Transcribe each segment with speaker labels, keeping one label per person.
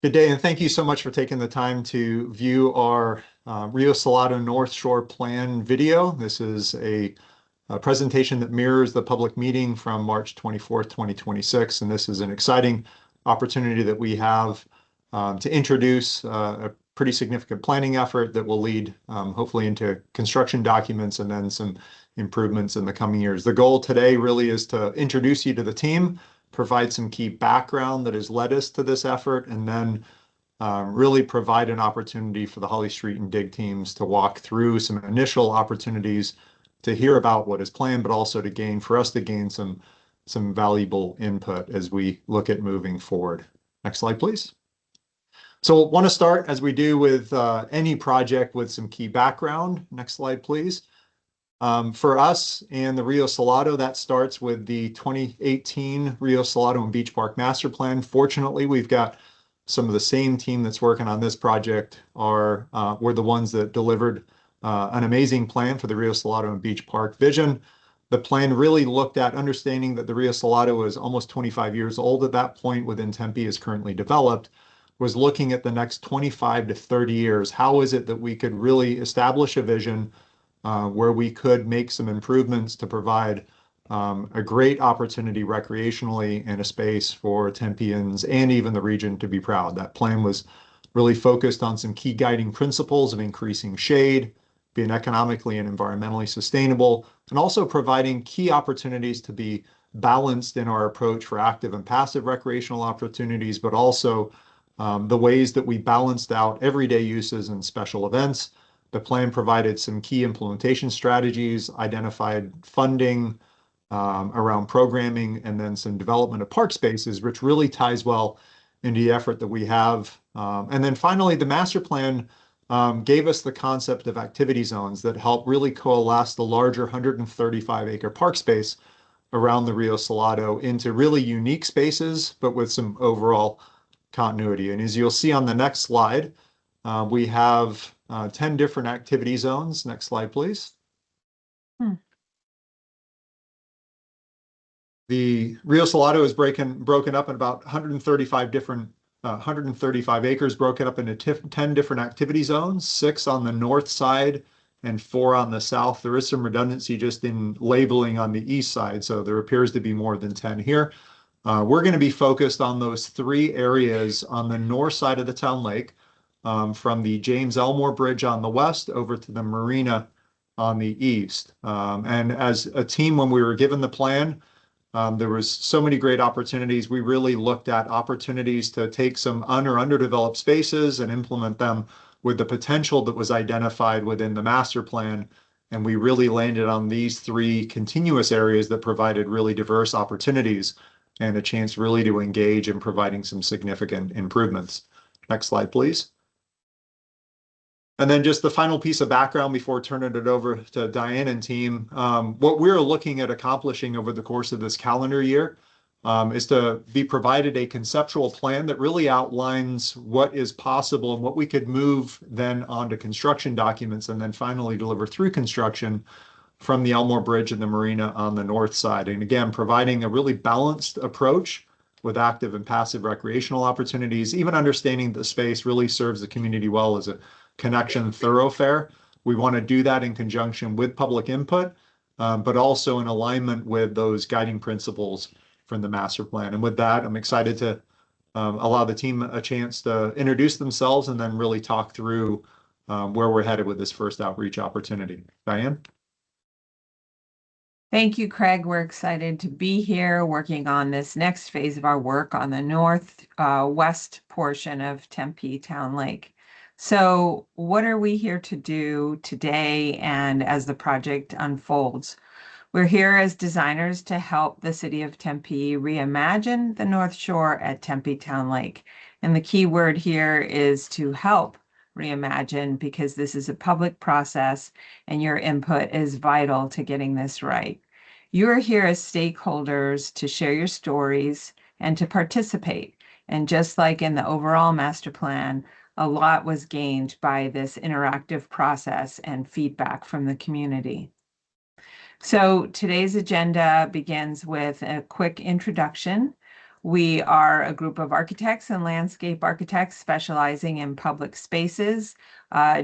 Speaker 1: Good day, and thank you so much for taking the time to view our Rio Salado North Shore Plan video. This is a presentation that mirrors the public meeting from March 24th, 2026, and this is an exciting opportunity that we have to introduce a pretty significant planning effort that will lead hopefully into construction documents and then some improvements in the coming years. The goal today really is to introduce you to the team, provide some key background that has led us to this effort, and then really provide an opportunity for the Holly Street and Dig teams to walk through some initial opportunities to hear about what is planned, but also for us to gain some valuable input as we look at moving forward. Next slide, please. So I want to start, as we do with any project, with some key background. Next slide, please. For us and the Rio Salado, that starts with the 2018 Rio Salado and Beach Park Master Plan. Fortunately, we've got some of the same team that's working on this project were the ones that delivered an amazing plan for the Rio Salado and Beach Park vision. The plan really looked at understanding that the Rio Salado is almost 25 years old at that point within Tempe is currently developed, was looking at the next 25 to 30 years. How is it that we could really establish a vision where we could make some improvements to provide a great opportunity recreationally and a space for Tempeans and even the region to be proud. That plan was really focused on some key guiding principles of increasing shade, being economically and environmentally sustainable, and also providing key opportunities to be balanced in our approach for active and passive recreational opportunities, but also the ways that we balanced out everyday uses and special events. The plan provided some key implementation strategies, identified funding around programming, and then some development of park spaces, which really ties well into the effort that we have. And then finally, the master plan gave us the concept of activity zones that help really coalesce the larger 135-acre park space around the Rio Salado into really unique spaces, but with some overall continuity. And as you'll see on the next slide, we have 10 different activity zones. Next slide, please. The Rio Salado is broken up in about 135 acres, broken up into 10 different activity zones, 6 on the north side and 4 on the south. There is some redundancy just in labeling on the east side, so there appears to be more than 10 here. We're going to be focused on those 3 areas on the north side of the town lake, from the James Elmore Bridge on the west over to the Marina on the east. And as a team, when we were given the plan, there was so many great opportunities. We really looked at opportunities to take some underdeveloped spaces and implement them with the potential that was identified within the master plan. And we really landed on these 3 continuous areas that provided really diverse opportunities and a chance really to engage in providing some significant improvements. Next slide, please. And then just the final piece of background before turning it over to Diane and team. What we're looking at accomplishing over the course of this calendar year is to be provided a conceptual plan that really outlines what is possible and what we could move then onto construction documents and then finally deliver through construction from the Elmore Bridge and the Marina on the north side. And again, providing a really balanced approach with active and passive recreational opportunities, even understanding the space really serves the community well as a connection thoroughfare. We want to do that in conjunction with public input, but also in alignment with those guiding principles from the master plan. And with that, I'm excited to allow the team a chance to introduce themselves and then really talk through where we're headed with this first outreach opportunity. Diane?
Speaker 2: Thank you, Craig. We're excited to be here working on this next phase of our work on the northwest portion of Tempe Town Lake. So what are we here to do today and as the project unfolds? We're here as designers to help the City of Tempe reimagine the North Shore at Tempe Town Lake. And the key word here is to help reimagine, because this is a public process and your input is vital to getting this right. You are here as stakeholders to share your stories and to participate. And just like in the overall master plan, a lot was gained by this interactive process and feedback from the community. So today's agenda begins with a quick introduction We are a group of architects and landscape architects specializing in public spaces.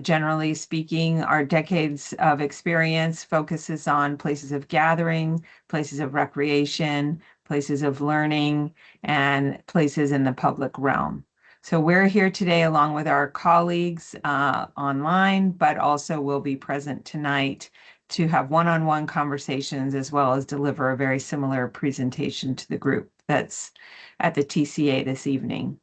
Speaker 2: Generally speaking, our decades of experience focuses on places of gathering, places of recreation, places of learning, and places in the public realm. So we're here today along with our colleagues online, but also will be present tonight to have one-on-one conversations as well as deliver a very similar presentation to the group that's at the TCA this evening.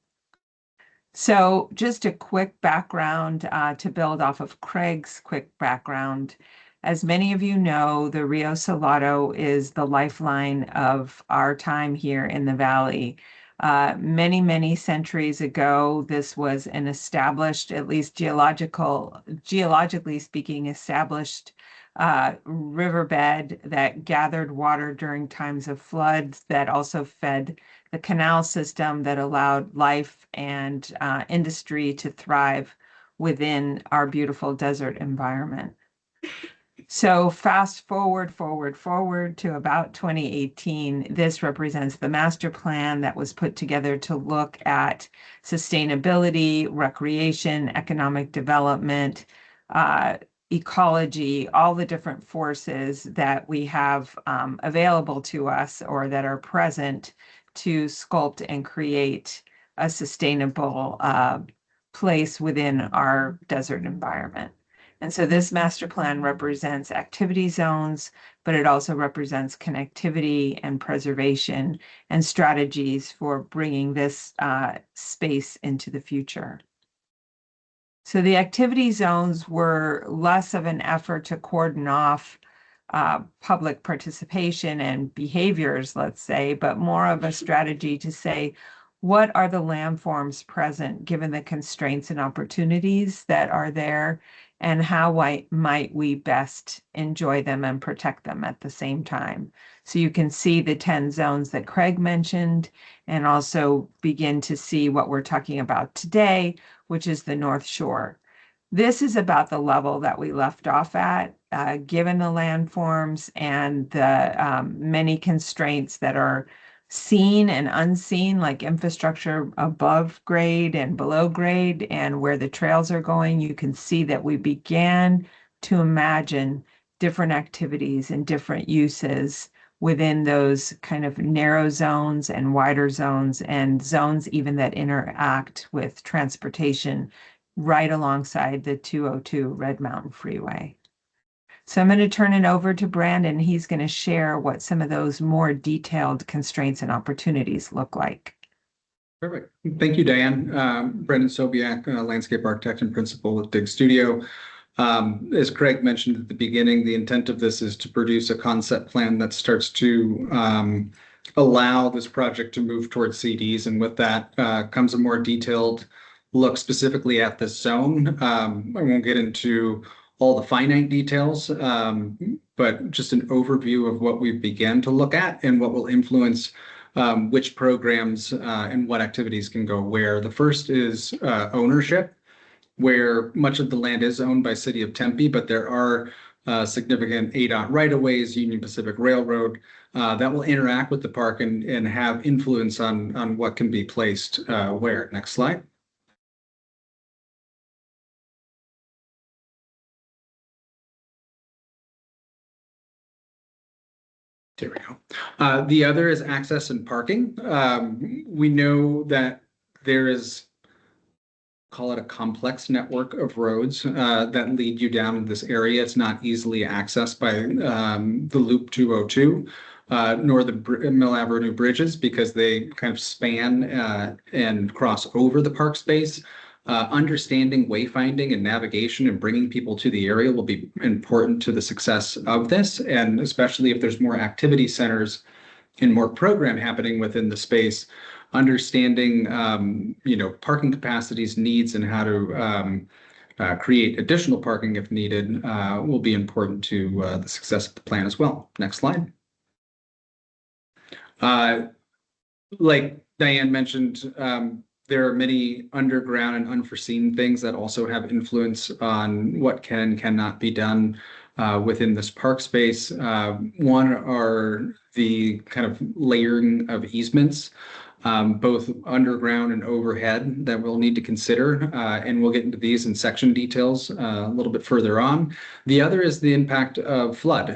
Speaker 2: So just a quick background to build off of Craig's quick background. As many of you know, the Rio Salado is the lifeline of our time here in the Valley. Many centuries ago, this was an established, at least geologically speaking, established riverbed that gathered water during times of floods, that also fed the canal system that allowed life and industry to thrive within our beautiful desert environment. So fast forward to about 2018, this represents the master plan that was put together to look at sustainability, recreation, economic development, ecology, all the different forces that we have available to us or that are present to sculpt and create a sustainable place within our desert environment. And so this master plan represents activity zones, but it also represents connectivity and preservation and strategies for bringing this space into the future. So the activity zones were less of an effort to cordon off public participation and behaviors, let's say, but more of a strategy to say, what are the landforms present given the constraints and opportunities that are there, and how might we best enjoy them and protect them at the same time? So you can see the 10 zones that Craig mentioned, and also begin to see what we're talking about today, which is the North Shore. This is about the level that we left off at, given the landforms and the many constraints that are seen and unseen, like infrastructure above grade and below grade, and where the trails are going. You can see that we began to imagine different activities and different uses within those kind of narrow zones and wider zones, and zones even that interact with transportation right alongside the 202 Red Mountain Freeway. So I'm going to turn it over to Brandon. He's going to share what some of those more detailed constraints and opportunities look like.
Speaker 3: Perfect. Thank you, Diane. Brendan Sobiak, landscape architect and principal with Dig Studio. As Craig mentioned at the beginning, the intent of this is to produce a concept plan that starts to allow this project to move towards CDs. And with that comes a more detailed look specifically at this zone. I won't get into all the finite details, but just an overview of what we began to look at and what will influence which programs and what activities can go where. The first is ownership, where much of the land is owned by City of Tempe, but there are significant ADOT right-of-ways, Union Pacific Railroad, that will interact with the park and have influence on what can be placed where. Next slide. There we go. The other is access and parking. We know that there is, call it a complex network of roads that lead you down in this area. It's not easily accessed by the Loop 202, nor the Mill Avenue bridges, because they kind of span and cross over the park space. Understanding wayfinding and navigation and bringing people to the area will be important to the success of this, and especially if there's more activity centers and more program happening within the space. Understanding parking capacities, needs, and how to create additional parking if needed will be important to the success of the plan as well. Next slide. Like Diane mentioned, there are many underground and unforeseen things that also have influence on what can and cannot be done within this park space. One are the kind of layering of easements. both underground and overhead, that we'll need to consider. And we'll get into these in section details a little bit further on. The other is the impact of flood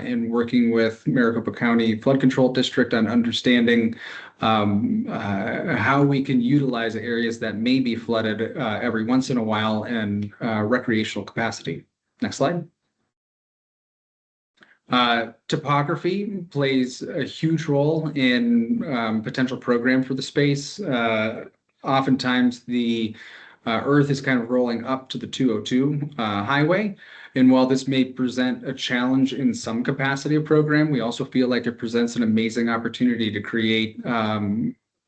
Speaker 3: in working with Maricopa County Flood Control District on understanding how we can utilize areas that may be flooded every once in a while and recreational capacity. Next slide. Topography plays a huge role in potential program for the space. Oftentimes the Earth is kind of rolling up to the 202 highway. And while this may present a challenge in some capacity of program, we also feel like it presents an amazing opportunity to create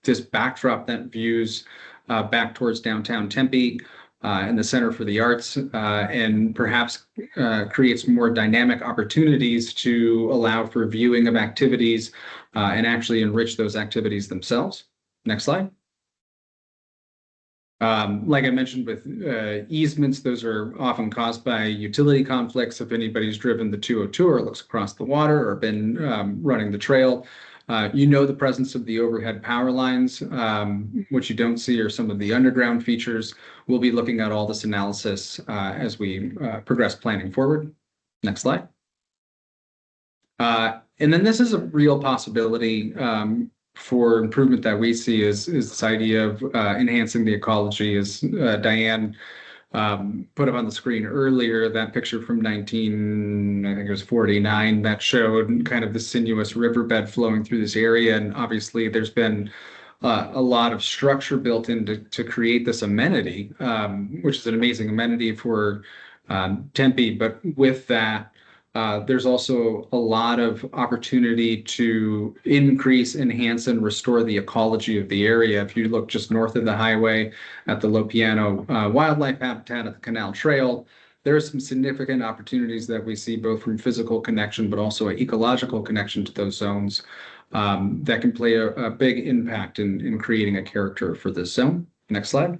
Speaker 3: this backdrop that views back towards downtown Tempe and the Center for the Arts, and perhaps creates more dynamic opportunities to allow for viewing of activities and actually enrich those activities themselves. Next slide. Like I mentioned with easements, those are often caused by utility conflicts. If anybody's driven the 202 or looks across the water or been running the trail, you know the presence of the overhead power lines. What you don't see are some of the underground features. We'll be looking at all this analysis as we progress planning forward. Next slide. And then this is a real possibility for improvement that we see is this idea of enhancing the ecology, as Diane put up on the screen earlier, that picture from I think it was 49, that showed kind of the sinuous riverbed flowing through this area. And obviously there's been a lot of structure built in to create this amenity, which is an amazing amenity for Tempe. But with that, there's also a lot of opportunity to increase, enhance, and restore the ecology of the area. If you look just north of the highway at the Lo Piano wildlife habitat at the Canal Trail, there are some significant opportunities that we see both from physical connection, but also an ecological connection to those zones that can play a big impact in creating a character for this zone. Next slide.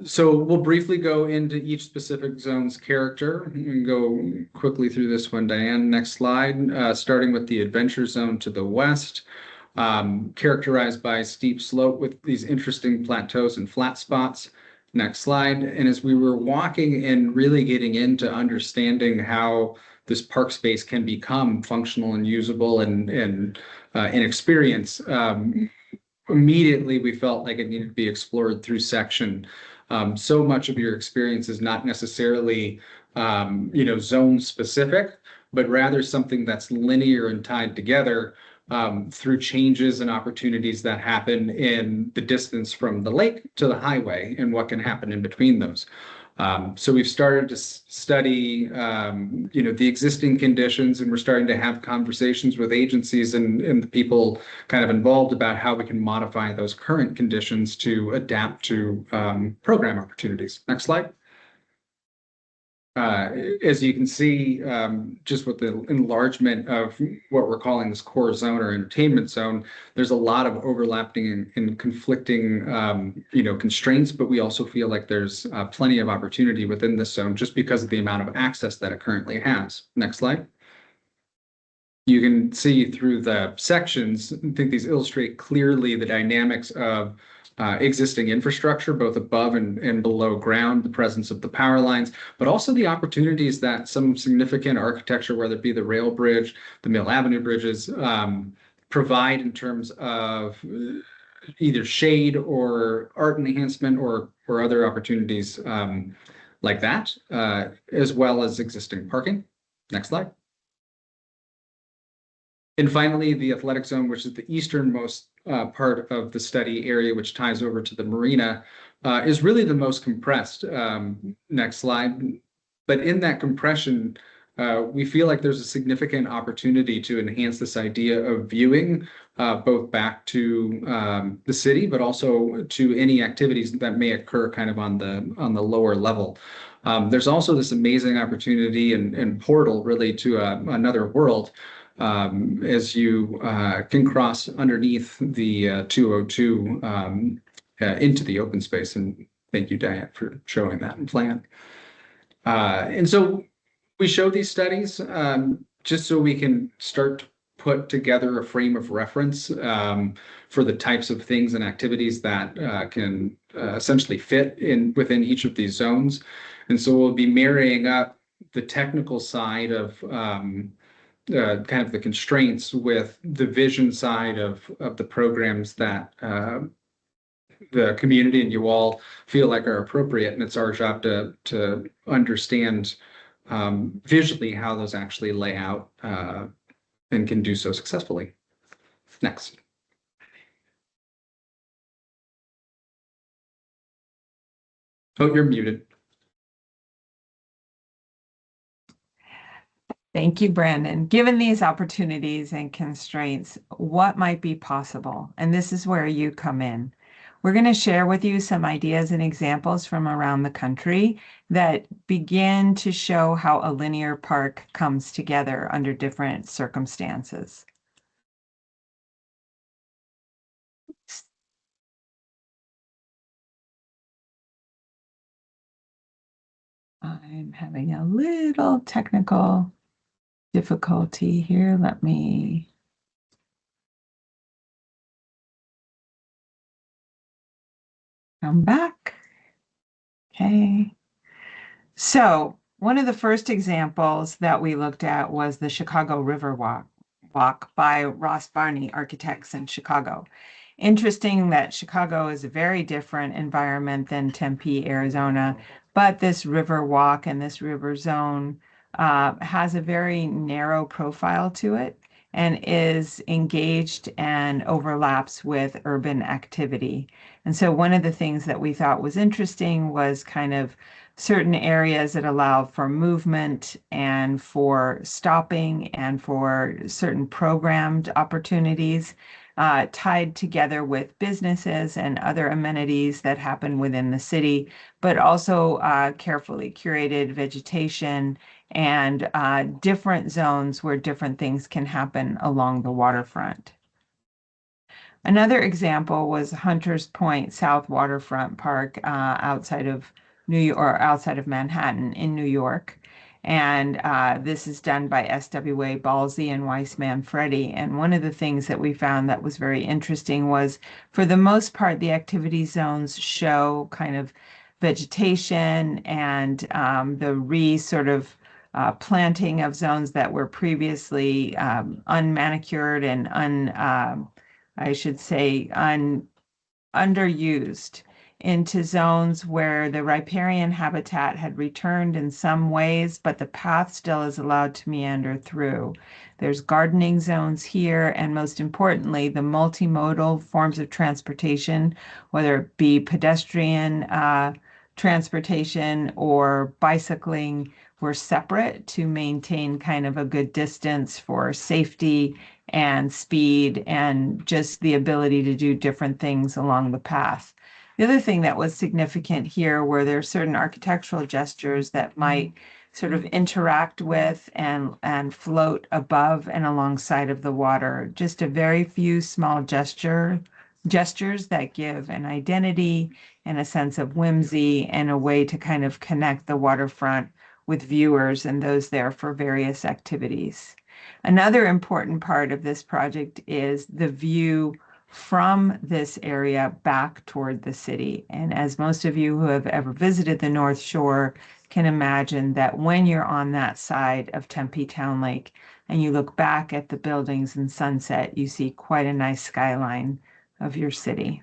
Speaker 3: So we'll briefly go into each specific zone's character and go quickly through this one, Diane. Next slide. Starting with the adventure zone to the west, characterized by steep slope with these interesting plateaus and flat spots. Next slide. And as we were walking and really getting into understanding how this park space can become functional and usable and an experience, immediately we felt like it needed to be explored through section. So much of your experience is not necessarily zone specific, but rather something that's linear and tied together through changes and opportunities that happen in the distance from the lake to the highway and what can happen in between those. So we've started to study, the existing conditions, and we're starting to have conversations with agencies and the people kind of involved about how we can modify those current conditions to adapt to program opportunities. Next slide. As you can see, just with the enlargement of what we're calling this core zone or entertainment zone, there's a lot of overlapping and conflicting, constraints, but we also feel like there's plenty of opportunity within this zone just because of the amount of access that it currently has. Next slide. You can see through the sections, I think these illustrate clearly the dynamics of existing infrastructure, both above and below ground, the presence of the power lines, but also the opportunities that some significant architecture, whether it be the rail bridge, the Mill Avenue bridges, provide in terms of either shade or art enhancement or other opportunities like that, as well as existing parking. Next slide. And finally, the athletic zone, which is the easternmost part of the study area, which ties over to the Marina, is really the most compressed. Next slide. But in that compression, we feel like there's a significant opportunity to enhance this idea of viewing both back to the city, but also to any activities that may occur kind of on the lower level. There's also this amazing opportunity and portal really to another world. As you can cross underneath the 202 into the open space. And thank you, Diane, for showing that and plan. And so we show these studies just so we can start to put together a frame of reference for the types of things and activities that can essentially fit within each of these zones. And so we'll be marrying up the technical side of kind of the constraints with the vision side of the programs that the community and you all feel like are appropriate. And it's our job to understand visually how those actually lay out and can do so successfully. Next. Oh, you're muted.
Speaker 2: Thank you, Brandon. Given these opportunities and constraints, what might be possible? And this is where you come in. We're going to share with you some ideas and examples from around the country that begin to show how a linear park comes together under different circumstances. I'm having a little technical difficulty here. Let me come back. Okay. So one of the first examples that we looked at was the Chicago River Walk by Ross Barney Architects in Chicago. Interesting that Chicago is a very different environment than Tempe, Arizona, but this river walk and this river zone has a very narrow profile to it and is engaged and overlaps with urban activity. And so one of the things that we thought was interesting was kind of certain areas that allow for movement and for stopping and for certain programmed opportunities tied together with businesses and other amenities that happen within the city, but also carefully curated vegetation and different zones where different things can happen along the waterfront. Another example was Hunters Point South Waterfront Park outside of New York, or outside of Manhattan in New York. And this is done by SWA Balsey and Weissman Freddy. And one of the things that we found that was very interesting was, for the most part, the activity zones show kind of vegetation and the sort of planting of zones that were previously unmanicured and I should say underused into zones where the riparian habitat had returned in some ways, but the path still is allowed to meander through. There's gardening zones here, and most importantly, the multimodal forms of transportation, whether it be pedestrian transportation or bicycling, were separate to maintain kind of a good distance for safety and speed and just the ability to do different things along the path. The other thing that was significant here were there certain architectural gestures that might sort of interact with and float above and alongside of the water. Just a very few small gestures that give an identity and a sense of whimsy and a way to kind of connect the waterfront with viewers and those there for various activities. Another important part of this project is the view from this area back toward the city. And as most of you who have ever visited the North Shore can imagine, that when you're on that side of Tempe Town Lake and you look back at the buildings and sunset, you see quite a nice skyline of your city.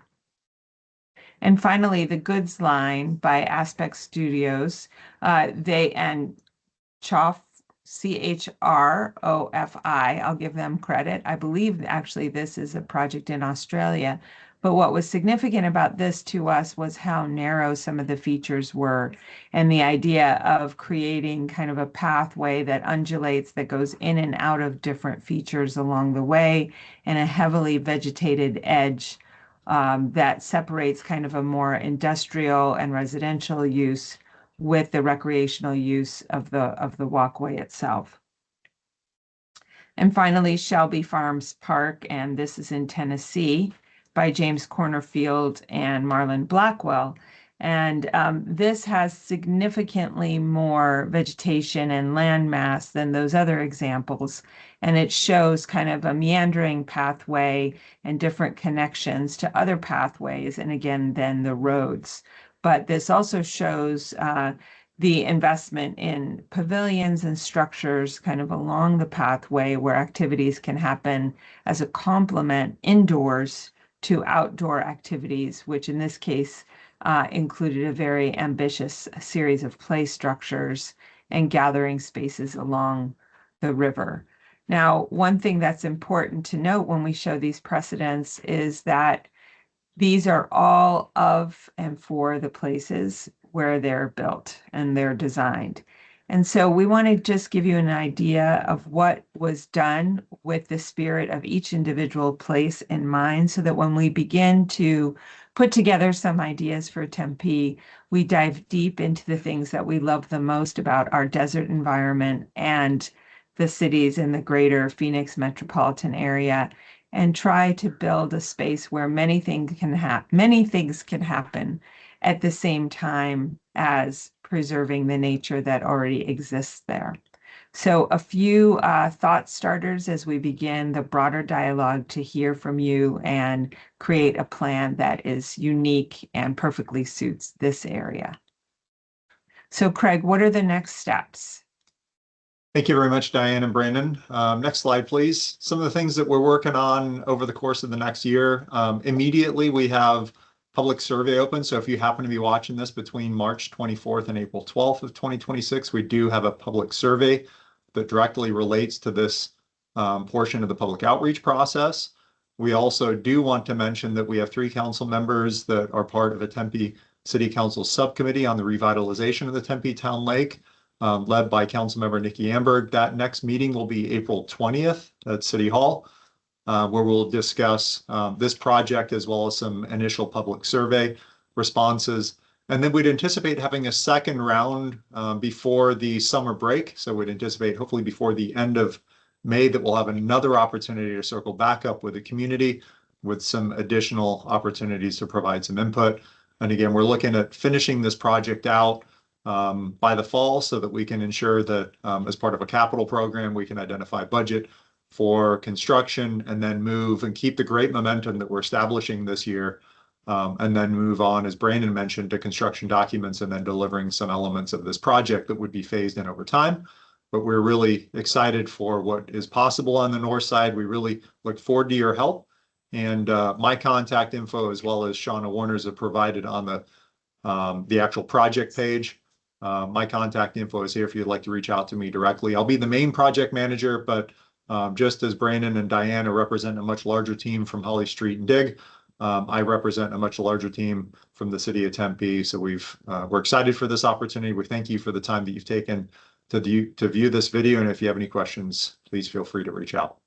Speaker 2: And finally, the Goods Line by Aspect Studios. And Choff, CHROFI, I'll give them credit. I believe actually this is a project in Australia. But what was significant about this to us was how narrow some of the features were, and the idea of creating kind of a pathway that undulates, that goes in and out of different features along the way, and a heavily vegetated edge that separates kind of a more industrial and residential use with the recreational use of the walkway itself. And finally, Shelby Farms Park, and this is in Tennessee, by James Cornerfield and Marlon Blackwell. And this has significantly more vegetation and land mass than those other examples. And it shows kind of a meandering pathway and different connections to other pathways, and again, then the roads. But this also shows the investment in pavilions and structures kind of along the pathway where activities can happen as a complement indoors to outdoor activities, which in this case included a very ambitious series of play structures and gathering spaces along the river. Now, one thing that's important to note when we show these precedents is that these are all of and for the places where they're built and they're designed. And so we want to just give you an idea of what was done with the spirit of each individual place in mind, so that when we begin to put together some ideas for Tempe, we dive deep into the things that we love the most about our desert environment and the cities in the greater Phoenix metropolitan area, and try to build a space where many things can happen at the same time as preserving the nature that already exists there. So a few thought starters as we begin the broader dialogue to hear from you and create a plan that is unique and perfectly suits this area. So Craig, what are the next steps?
Speaker 1: Thank you very much, Diane and Brandon. Next slide, please. Some of the things that we're working on over the course of the next year. Immediately, we have public survey open. So if you happen to be watching this between March 24th and April 12th of 2026, we do have a public survey that directly relates to this portion of the public outreach process. We also do want to mention that we have 3 council members that are part of a Tempe City Council subcommittee on the revitalization of the Tempe Town Lake, led by Councilmember Nikki Amberg. That next meeting will be April 20th at City Hall, where we'll discuss this project as well as some initial public survey responses. And then we'd anticipate having a second round before the summer break. So we'd anticipate hopefully before the end of May that we'll have another opportunity to circle back up with the community with some additional opportunities to provide some input. And again, we're looking at finishing this project out by the fall so that we can ensure that as part of a capital program, we can identify budget for construction and then move and keep the great momentum that we're establishing this year, and then move on, as Brandon mentioned, to construction documents and then delivering some elements of this project that would be phased in over time. But we're really excited for what is possible on the north side. We really look forward to your help. And my contact info, as well as Shauna Warner's, have provided on the actual project page. My contact info is here if you'd like to reach out to me directly. I'll be the main project manager, but just as Brandon and Diana represent a much larger team from Holly Street and Dig, I represent a much larger team from the City of Tempe. So we're excited for this opportunity. We thank you for the time that you've taken to view this video. And if you have any questions, please feel free to reach out.